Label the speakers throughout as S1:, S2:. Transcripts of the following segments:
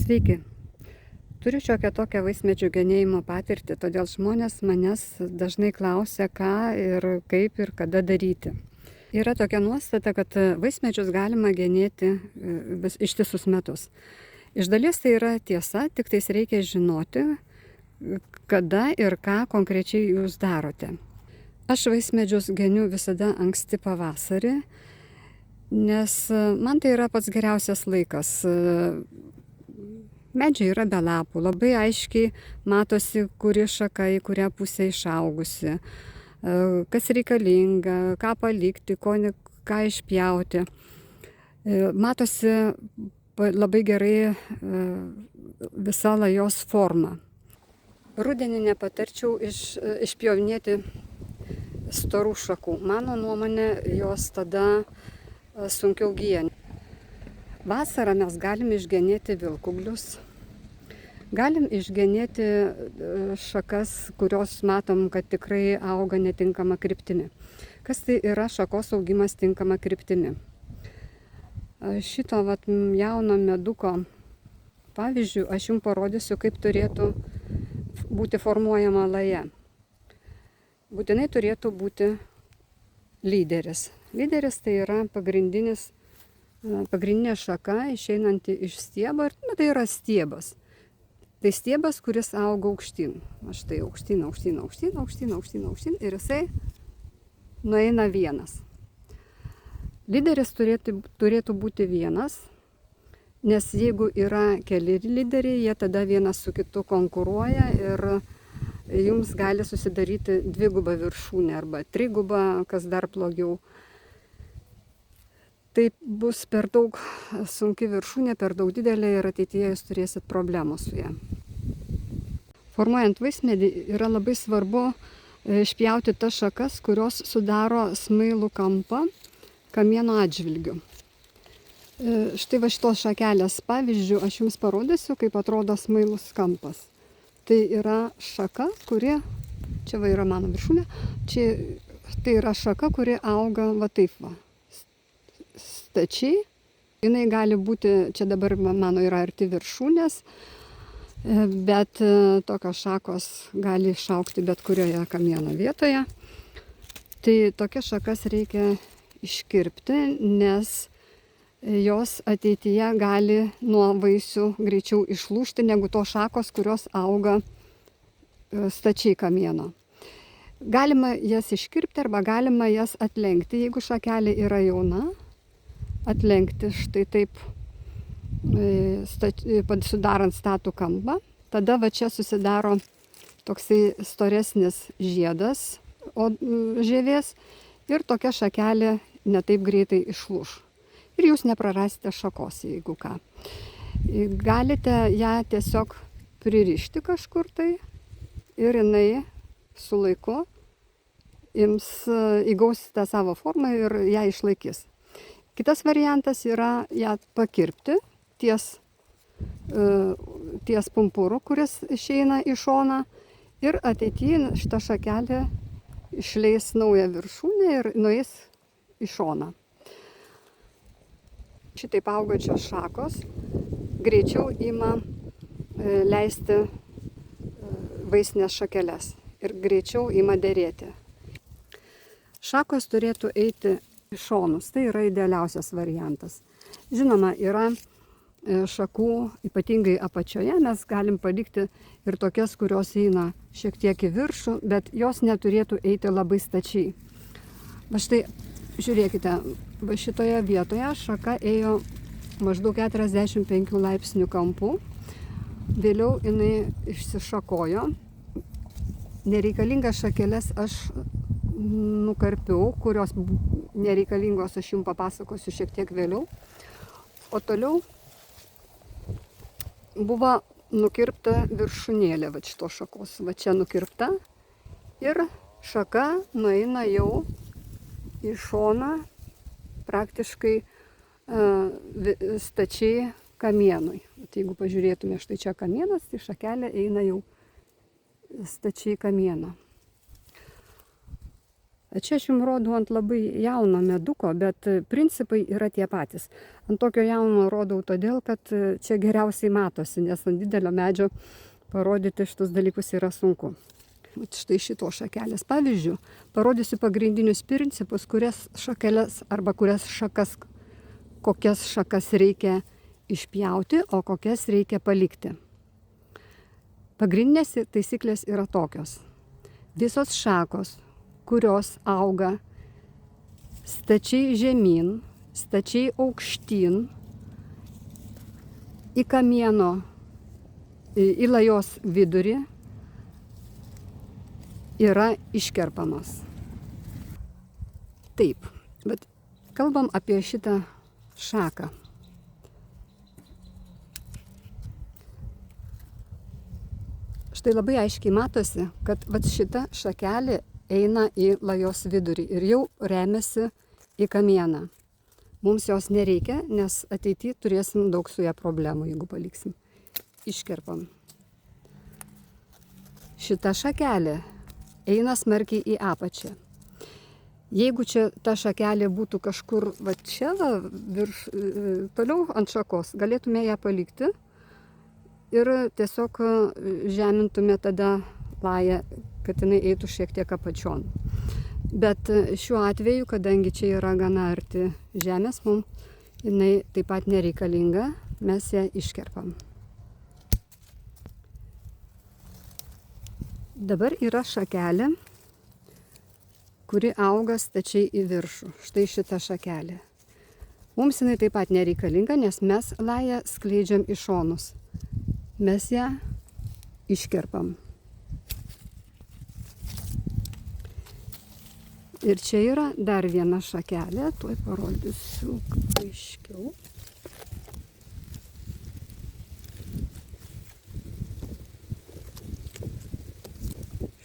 S1: Sveiki. Turiu šiokią tokią vaismedžių genėjimo patirtį, todėl žmonės manęs dažnai klausia, ką ir kaip ir kada daryti. Yra tokia nuostata, kad vaismedžius galima genėti ištisus metus. Iš dalies tai yra tiesa, tik tais reikia žinoti, kada ir ką konkrečiai jūs darote. Aš vaismedžius geniu visada anksti pavasarį, nes man tai yra pats geriausias laikas. Medžiai yra be lapų, labai aiškiai matosi, kuri šaka į kurią pusę išaugusi, kas reikalinga, ką palikti, ką išpjauti. Matosi labai gerai visa lajos forma. Rudenį nepatarčiau išpjovinėti storų šakų. Mano nuomonė, jos tada sunkiau gyja. Vasarą mes galim išgenėti vilkuglius, galim išgenėti šakas, kurios matom, kad tikrai auga netinkama kryptimi. Kas tai yra šakos augimas tinkama kryptimi? Šito jauno meduko pavyzdžių aš jums parodysiu, kaip turėtų būti formuojama laja. Būtinai turėtų būti lyderis. Lyderis tai yra pagrindinė šaka išeinanti iš stiebo, ir tai yra stiebas. Tai stiebas, kuris auga aukštyn. Štai aukštyn ir jisai nueina vienas. Lyderis turėtų būti vienas, nes jeigu yra keli lyderiai, jie tada vienas su kitu konkuruoja ir jums gali susidaryti dvigubą viršūnę arba trigubą, kas dar blogiau. Tai bus per daug sunki viršūnė, per daug didelė ir ateityje jūs turėsit problemų su ją. Formuojant vaismedį yra labai svarbu išpjauti tas šakas, kurios sudaro smailų kampą kamieno atžvilgiu. Štai šitos šakelės pavyzdžių aš jums parodysiu, kaip atrodo smailus kampas. Tai yra šaka, kuri, čia yra mano viršūnė, tai yra šaka, kuri auga taip. Stačiai, jinai gali būti, čia dabar mano yra arti viršūnės, bet tokios šakos gali išaugti bet kurioje kamieno vietoje. Tai tokias šakas reikia iškirpti, nes jos ateityje gali nuo vaisių greičiau išlūžti negu tos šakos, kurios auga stačiai kamieno. Galima jas iškirpti arba galima jas atlenkti, jeigu šakelė yra jauna. Atlenkti štai taip, sudarant statų kampą. Tada čia susidaro toksai storesnis žiedas žievės ir tokia šakelė netaip greitai išlūš. Ir jūs neprarasite šakos, jeigu ką. Galite ją tiesiog pririšti kažkur tai ir jinai su laiku įgaus tą savo formą ir ją išlaikys. Kitas variantas yra ją pakirpti ties pumpuru, kuris išeina į šoną, ir ateityje šita šakelė išleis naują viršūnę ir nueis į šoną. Šitaip augančios šakos greičiau ima leisti vaisines šakeles ir greičiau ima derėti. Šakos turėtų eiti į šonus, tai yra idealiausias variantas. Žinoma, yra šakų, ypatingai apačioje, mes galim palikti ir tokias, kurios eina šiek tiek į viršų, bet jos neturėtų eiti labai stačiai. Štai, žiūrėkite, šitoje vietoje šaka ėjo maždaug 45 laipsnių kampu, vėliau jinai išsišakojo. Nereikalingas šakeles aš nukarpiau, kurios nereikalingos aš jums papasakosiu šiek tiek vėliau. O toliau buvo nukirpta viršūnėlė šitos šakos. Čia nukirpta ir šaka nueina jau į šoną praktiškai stačiai kamienui. Jeigu pažiūrėtume, štai čia kamienas, tai šakelė eina jau stačiai kamieną. Čia aš jums rodau ant labai jauno meduko, bet principai yra tie patys. Ant tokio jauno rodau todėl, kad čia geriausiai matosi, nes ant didelio medžio parodyti šitus dalykus yra sunku. Štai šito šakelės pavyzdžių parodysiu pagrindinius principus, kurias šakeles arba kokias šakas reikia išpjauti, o kokias reikia palikti. Pagrindinės taisyklės yra tokios. Visos šakos, kurios auga stačiai žemyn, stačiai aukštyn, į kamieno, į lajos vidurį, yra iškerpamos. Taip, bet kalbam apie šitą šaką. Štai labai aiškiai matosi, kad šita šakelė eina į lajos vidurį ir jau remiasi į kamieną. Mums jos nereikia, nes ateityje turėsim daug su ją problemų, jeigu paliksim. Iškerpam. Šita šakelė eina smarkiai į apačią. Jeigu čia ta šakelė būtų kažkur čia, toliau ant šakos, galėtume ją palikti ir tiesiog žemintume tada lają, kad jinai eitų šiek tiek apačion. Bet šiuo atveju, kadangi čia yra gana arti žemės, mums jinai taip pat nereikalinga, mes ją iškerpam. Dabar yra šakelė, kuri auga stačiai į viršų. Štai šita šakelė. Mums jinai taip pat nereikalinga, nes mes lają skleidžiam į šonus. Mes ją iškerpam. Ir čia yra dar viena šakelė, tuoj parodysiu aiškiau.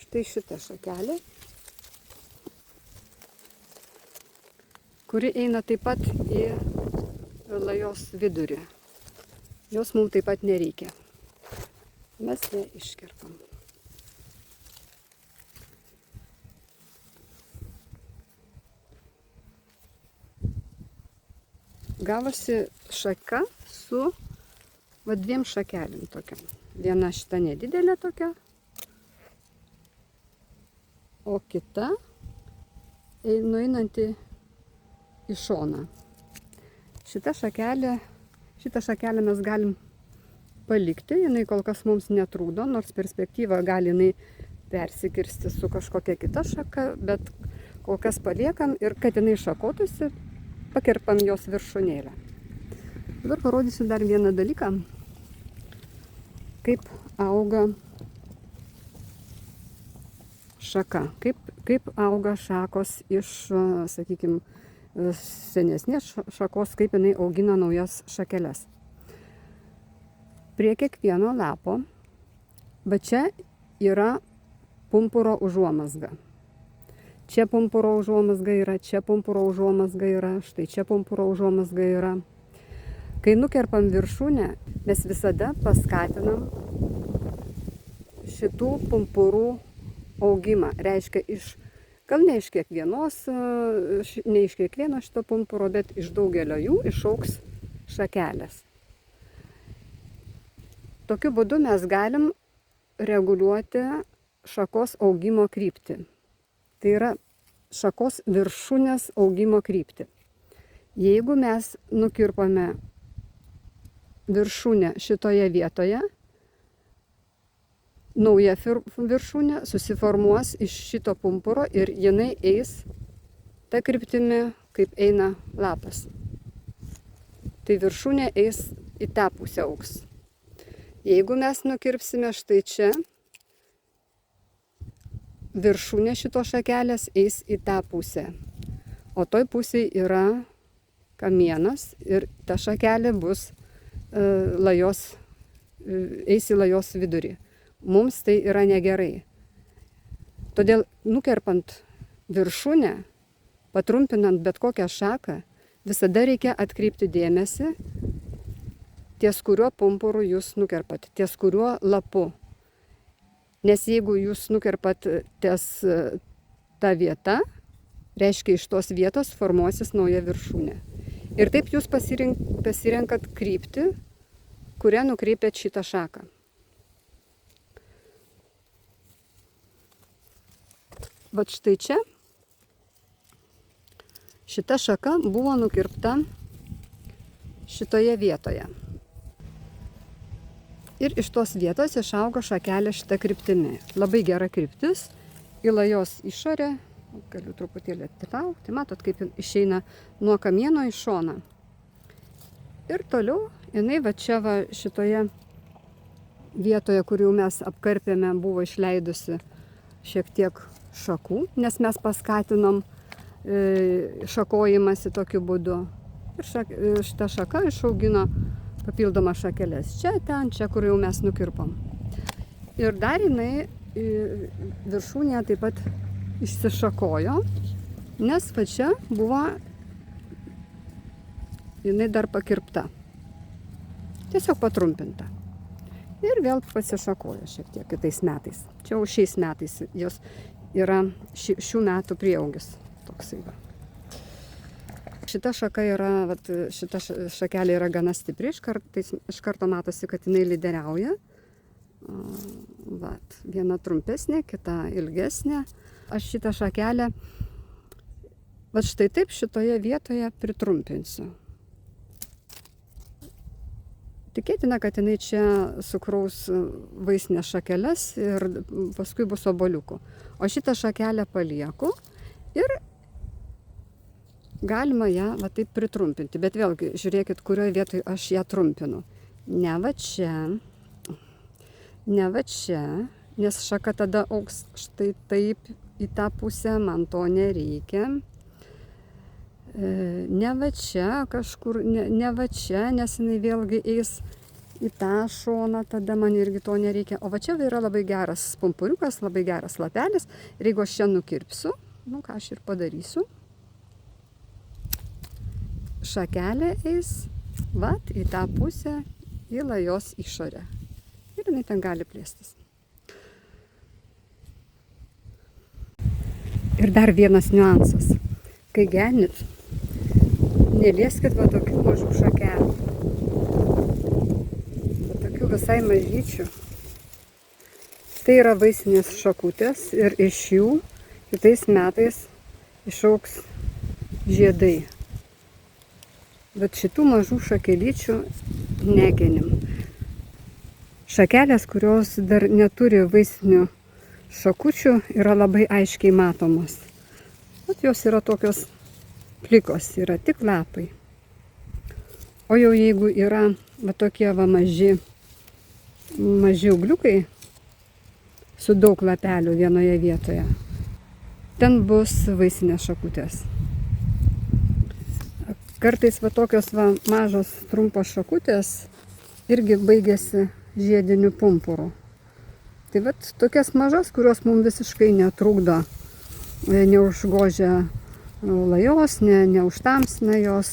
S1: Štai šita šakelė, kuri eina taip pat į lajos vidurį. Jos mums taip pat nereikia. Mes ją iškerpam. Gavosi šaka su dviem šakelėm tokiam. Viena šita nedidelė tokia, o kita nueinanti į šoną. Šitą šakelę mes galim palikti, jinai kol kas mums netrūdo, nors perspektyva gali jinai persikirsti su kažkokia kita šaka, bet kol kas paliekam ir kad jinai šakotųsi, pakerpam jos viršūnėlę. Dabar parodysiu dar vieną dalyką, kaip auga šaka, kaip auga šakos iš, sakykime, senesnės šakos, kaip jinai augina naujas šakeles. Prie kiekvieno lapo, bet čia yra pumpuro užuomazga. Čia pumpuro užuomazga yra, čia pumpuro užuomazga yra, štai čia pumpuro užuomazga yra. Kai nukerpam viršūnę, mes visada paskatinam šitų pumpurų augimą. Reiškia, gal ne iš kiekvieno šito pumpuro, bet iš daugelio jų išaugs šakelės. Tokiu būdu mes galim reguliuoti šakos augimo kryptį. Tai yra šakos viršūnės augimo kryptį. Jeigu mes nukirpame viršūnę šitoje vietoje, nauja viršūnė susiformuos iš šito pumpuro ir jinai eis ta kryptimi, kaip eina lapas. Tai viršūnė eis į tą pusę augs. Jeigu mes nukirpsime štai čia, viršūnė šito šakelės eis į tą pusę. O toj pusėje yra kamienas ir ta šakelė bus eis į lajos vidurį. Mums tai yra negerai. Todėl nukerpant viršūnę, patrumpinant bet kokią šaką, visada reikia atkreipti dėmesį, ties kuriuo pumpuru jūs nukerpat, ties kuriuo lapu. Nes jeigu jūs nukerpat ties tą vietą, Reiškia, iš tos vietos formuosis nauja viršūnė. Ir taip jūs pasirenkat kryptį, kurią nukreipėt šitą šaką. Vat štai čia šita šaka buvo nukirpta šitoje vietoje. Ir iš tos vietos išaugo šakelė šita kryptimi. Labai gera kryptis, į lajos išorę, galiu truputėlį atitraukti, matot, kaip išeina nuo kamieno į šoną. Ir toliau jinai va čia va šitoje vietoje, kur jau mes apkarpėme, buvo išleidusi šiek tiek šakų, nes mes paskatinom šakojimąsi tokiu būdu. Ir šita šaka išaugino papildomą šakeles. Čia, ten, čia, kur jau mes nukirpom. Ir dar jinai viršūnėje taip pat išsišakojo, nes va čia buvo jinai dar pakirpta. Tiesiog patrumpinta. Ir vėl pasišakojo šiek tiek kitais metais. Čia jau šiais metais jos yra šių metų prieaugis toksai va. Šita šaka yra, vat, šita šakelė yra gana stipri, iš karto matosi, kad jinai lyderiauja. Vat, viena trumpesnė, kita ilgesnė. Aš šitą šakelę, vat štai taip šitoje vietoje pritrumpinsiu. Tikėtina, kad jinai čia sukraus vaisines šakeles ir paskui bus obuoliukų. O šitą šakelę palieku ir galima ją va taip pritrumpinti. Bet vėlgi, žiūrėkit, kurioje vietoje aš ją trumpinu. Ne va čia, nes šaka tada augs štai taip į tą pusę, man to nereikia. Ne va čia kažkur, ne va čia, nes jinai vėlgi eis į tą šoną, tada man irgi to nereikia. O va čia yra labai geras pumpuriukas, labai geras lapelis. Ir jeigu aš čia nukirpsiu, nu ką aš ir padarysiu, šakelė eis, vat, į tą pusę, į lajos išorę. Ir jinai ten gali plėstis. Ir dar vienas niuansas. Kai genit, nelieskit va tokių mažų šakelių. Va tokių visai mažyčių. Tai yra vaisinės šakutės ir iš jų kitais metais išaugs žiedai. Bet šitų mažų šakelyčių negenim. Šakelės, kurios dar neturi vaisinių šakučių, yra labai aiškiai matomos. Bet jos yra tokios plikos, yra tik lapai. O jau jeigu yra va tokie va maži ūgliukai su daug lapelių vienoje vietoje, ten bus vaisinės šakutės. Kartais va tokios va mažos trumpos šakutės irgi baigėsi žiediniu pumpuru. Tai vat tokias mažas, kurios mums visiškai netrukdo, neužgožia lajos, neužtamsina jos,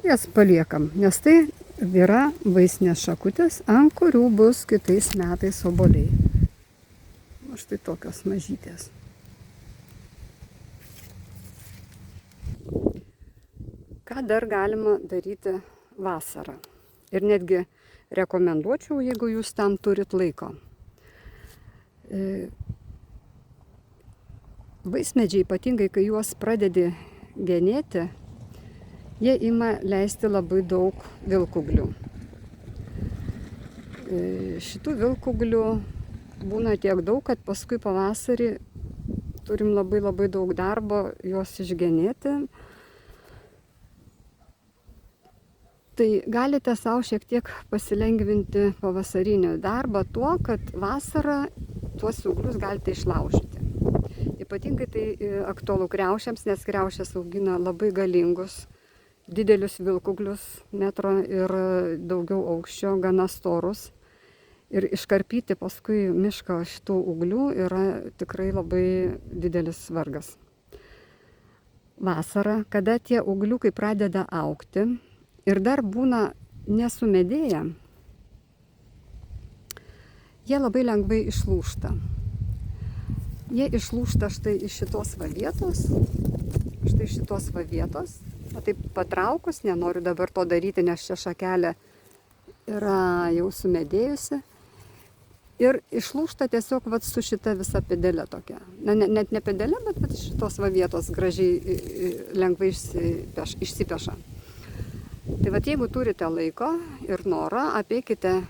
S1: jas paliekam, nes tai yra vaisinės šakutės, ant kurių bus kitais metais obuoliai. Štai tokios mažytės. Ką dar galima daryti vasarą? Ir netgi rekomenduočiau, jeigu jūs tam turit laiko. Vaismedžiai, ypatingai kai juos pradedi genėti, jie ima leisti labai daug vilkūglių. Šitų vilkūglių būna tiek daug, kad paskui pavasarį turim labai daug darbo juos išgenėti. Tai galite savo šiek tiek pasilengvinti pavasarinį darbą tuo, kad vasarą tuos ūglius galite išlaužyti. Ypatingai tai aktualu kriaušėms, nes kriaušės augina labai galingus, didelius vilkūglius, metro ir daugiau aukščio, gana storus. Ir iškarpyti paskui mišką šitų ūglių yra tikrai labai didelis vargas. Vasarą, kada tie ūgliukai pradeda augti ir dar būna nesumedėję, jie labai lengvai išlūžta. Jie išlūžta štai iš šitos vietos štai šitos va vietos, o taip patraukus, nenoriu dabar to daryti, nes čia šakelė yra jau sumedėjusi. Ir išlūžta tiesiog vat, su šita visa pėdelė tokia. Net ne pėdelė, bet vat, šitos va vietos gražiai lengvai išsipeša. Tai vat, jeigu turite laiko ir norą, apeikite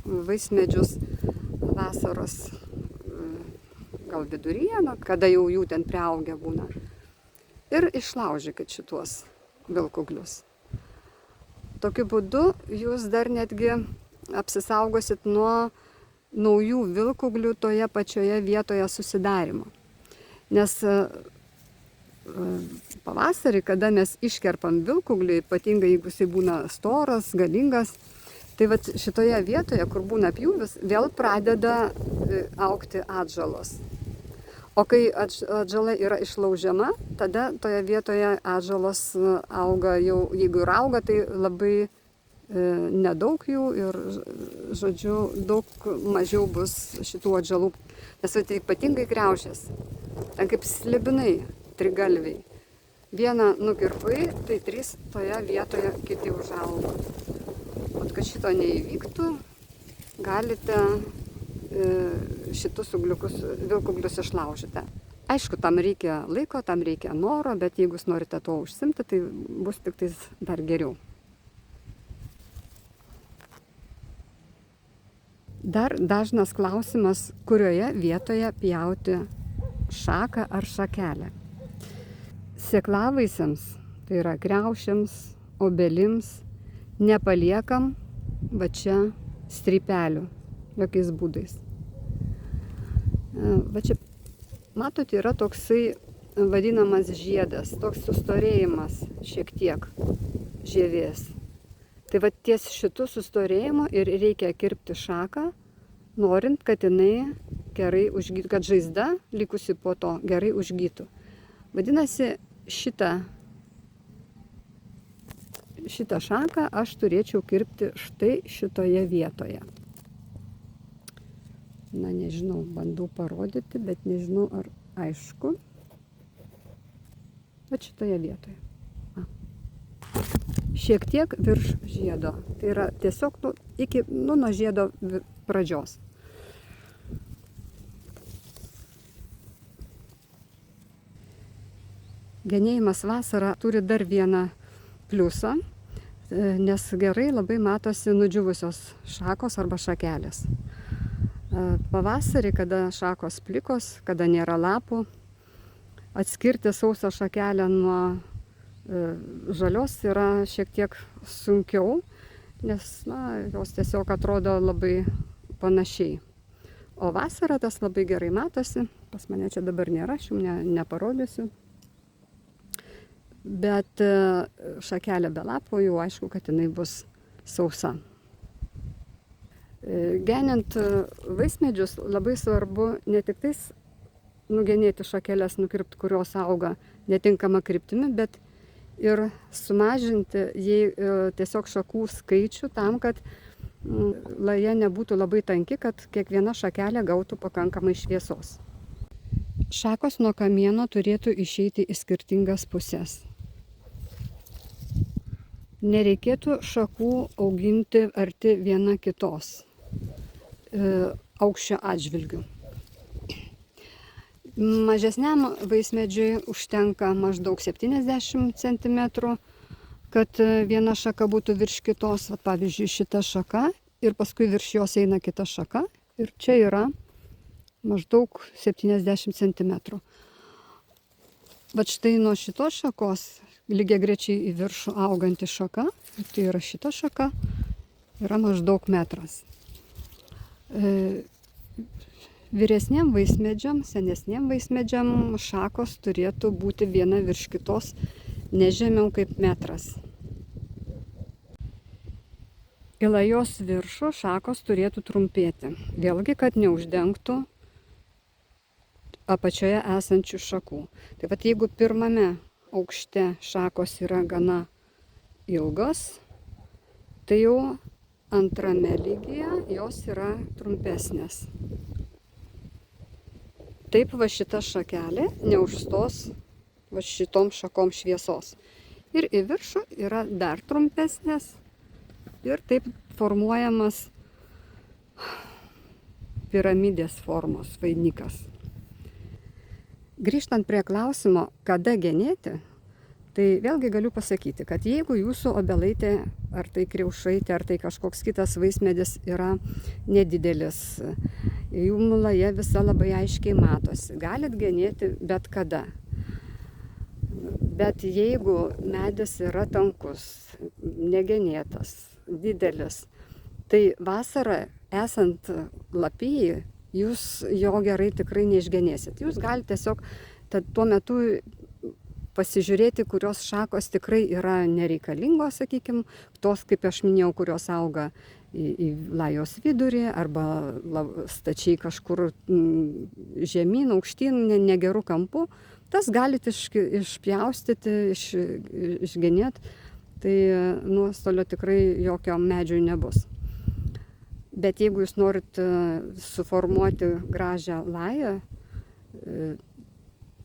S1: vaismedžius vasaros gal viduryje, kada jau jų ten priaugę būna. Ir išlaužykit šituos vilkuglius. Tokiu būdu jūs dar netgi apsisaugosit nuo naujų vilkuglių toje pačioje vietoje susidarimo. Nes pavasarį, kada mes iškerpam vilkuglį, ypatingai jeigu jisai būna storas, galingas, tai vat šitoje vietoje, kur būna pjūvis, vėl pradeda augti atžalos. O kai atžala yra išlaužiama, tada toje vietoje atžalos auga jau, jeigu ir auga, tai labai nedaug jų ir, žodžiu, daug mažiau bus šitų atžalų. Nes tai ypatingai kriaušės, ten kaip slibinai, trigalviai. Vieną nukirpai, tai 3 toje vietoje kiti užaugo. O kad šito neįvyktų, galite šitus vilkuglius išlaužyti. Aišku, tam reikia laiko, tam reikia noro, bet jeigu jūs norite to užsimti, tai bus tik tais dar geriau. Dar dažnas klausimas, kurioje vietoje pjauti šaką ar šakelę. Sėklavaisiams, tai yra kriaušėms, obelims, nepaliekam va čia strypelių, jokiais būdais. Va čia, matot, yra toksai vadinamas žiedas, toks sustorėjimas šiek tiek žievės. Tai va ties šitų sustorėjimo ir reikia kirpti šaką, norint, kad jinai gerai užgytų, kad žaizda likusi po to gerai užgytų. Vadinasi, šitą šaką aš turėčiau kirpti štai šitoje vietoje. Na, nežinau, bandau parodyti, bet nežinau, ar aišku. Bet šitoje vietoje. Šiek tiek virš žiedo. Tai yra tiesiog nuo žiedo pradžios. Genėjimas vasarą turi dar vieną pliusą, nes gerai labai matosi nudžiūvusios šakos arba šakelės. Pavasarį, kada šakos plikos, kada nėra lapų, atskirti sausą šakelę nuo žalios yra šiek tiek sunkiau, nes jos tiesiog atrodo labai panašiai. O vasarą tas labai gerai matosi, pas mane čia dabar nėra, aš jums neparodysiu. Bet šakelė be lapų jau aišku, kad jinai bus sausa. Genint vaismedžius labai svarbu ne tik tais nugenėti šakeles, nukirpti, kurios auga netinkama kryptimi, bet ir sumažinti tiesiog šakų skaičių tam, kad laja nebūtų labai tanki, kad kiekviena šakelė gautų pakankamai šviesos. Šakos nuo kamieno turėtų išeiti į skirtingas pusės. Nereikėtų šakų auginti arti viena kitos aukščio atžvilgių. Mažesniam vaismedžiui užtenka maždaug 70 cm, kad viena šaka būtų virš kitos, pavyzdžiui, šita šaka ir paskui virš jos eina kita šaka ir čia yra maždaug 70 cm. Vat štai nuo šitos šakos lygiagrečiai į viršų auganti šaka, tai yra šita šaka, yra maždaug metras. Vyresniem vaismedžiam, senesniem vaismedžiam šakos turėtų būti viena virš kitos ne žemiau kaip metras. Į lajos viršų šakos turėtų trumpėti, vėlgi, kad neuždengtų apačioje esančių šakų. Tai vat jeigu pirmame aukšte šakos yra gana ilgos, tai jau antrame lygyje jos yra trumpesnės. Taip va šita šakelė neužstos va šitom šakom šviesos. Ir į viršų yra dar trumpesnės ir taip formuojamas piramidės formos vainikas. Grįžtant prie klausimo, kada genėti, tai vėlgi galiu pasakyti, kad jeigu jūsų obelaitė, ar tai kriaušaitė, ar tai kažkoks kitas vaismedis yra nedidelis, jų mulaje visa labai aiškiai matosi, galit genėti bet kada. Bet jeigu medis yra tankus, negenėtas, didelis, tai vasarą esant lapijai, jūs jo gerai tikrai neišgenėsit. Jūs galite tiesiog tuo metu pasižiūrėti, kurios šakos tikrai yra nereikalingos, sakykime, tos, kaip aš minėjau, kurios auga į lajos vidurį arba stačiai kažkur žemyn, aukštyn, negerų kampų. Tas galite išpjaustyti, išgenėti, tai nuostolio tikrai jokio medžiui nebus. Bet jeigu jūs norit suformuoti gražią lają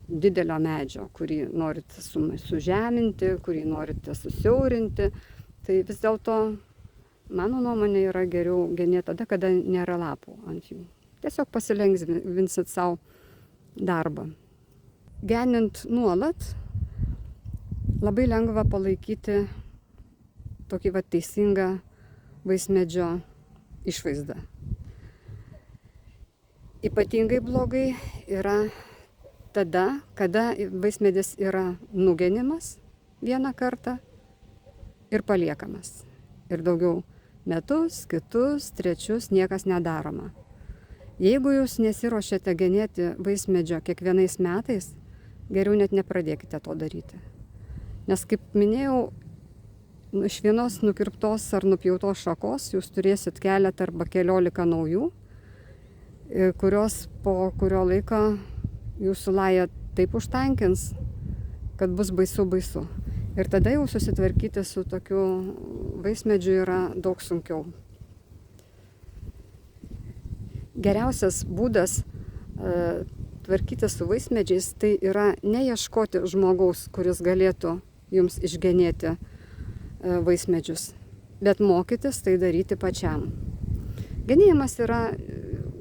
S1: didelio medžio, kurį norit sužeminti, kurį norite susiaurinti, tai vis dėlto, mano nuomonė, yra geriau genėti tada, kada nėra lapų ant jų. Tiesiog pasilengvinsit savo darbą. Genint nuolat labai lengva palaikyti tokį teisingą vaismedžio išvaizdą. Ypatingai blogai yra tada, kada vaismedis yra nugenimas vieną kartą ir paliekamas. Ir daugiau metus, kitus, trečius niekas nedaroma. Jeigu jūs nesiruošiate genėti vaismedžio kiekvienais metais, geriau net nepradėkite to daryti. Nes, kaip minėjau, iš vienos nukirptos ar nupjautos šakos jūs turėsit keletą arba keliolika naujų, kurios po kurio laiko jūsų lają taip užtankins, kad bus baisu. Ir tada jau susitvarkyti su tokiu vaismedžiu yra daug sunkiau. Geriausias būdas tvarkyti su vaismedžiais tai yra neieškoti žmogaus, kuris galėtų jums išgenėti vaismedžius, bet mokytis tai daryti pačiam. Genėjimas yra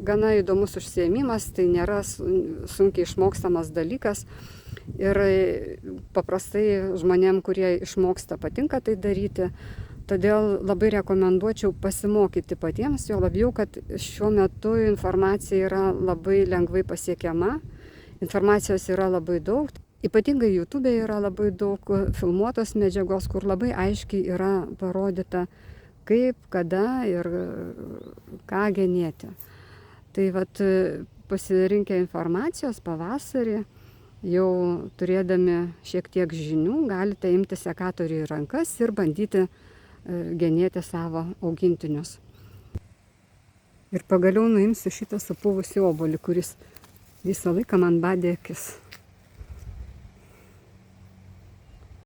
S1: gana įdomus užsiėmimas, tai nėra sunkiai išmokstamas dalykas ir paprastai žmonėm, kurie išmoksta, patinka tai daryti. Todėl labai rekomenduočiau pasimokyti patiems, jo labiau, kad šiuo metu informacija yra labai lengvai pasiekiama, informacijos yra labai daug. Ypatingai YouTube yra labai daug filmuotos medžiagos, kur labai aiškiai yra parodyta, kaip, kada ir ką genėti. Tai pasirinkę informacijos pavasarį, jau turėdami šiek tiek žinių, galite imti sekatorių į rankas ir bandyti genėti savo augintinius. Ir pagaliau nuimsiu šitą supuvusį obuolį, kuris visą laiką man badė akis.